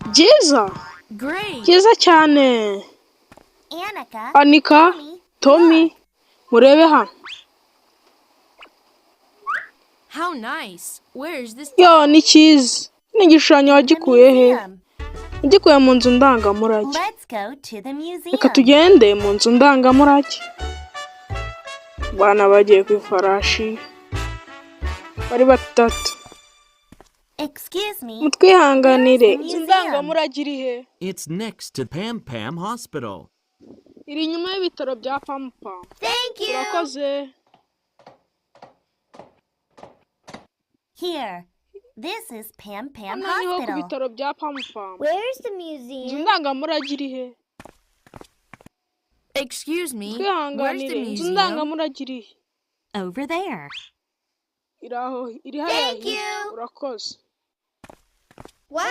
byiza Great. byiza cyane. Anika, Tommy, murebe hano. How nice. Where is this? Yo, ni cyiza. Ni igishushanyo wagikuye he? Ugikuye mu nzu ndangamurage. Reka tugende mu nzu ndangamurage. Bana bagiye ku ifarashi. Bari batatu. Mutwihanganire. Inzu ndangamurage iri he? It's next to Pam Pam Hospital. Iri inyuma y'ibitaro bya Pam Pam. Thank you. Urakoze. Here. This is Pam Pam Hano niho ku Hospital. bitaro bya Pam Pam. Where's the Inzu museum? ndangamurage iri he? Excuse me. Where's the Twihanganire. Inzu museum? ndangamurage iri he? Over there. Iri aho, iri hariya Thank hirya. you. Urakoze. Wow.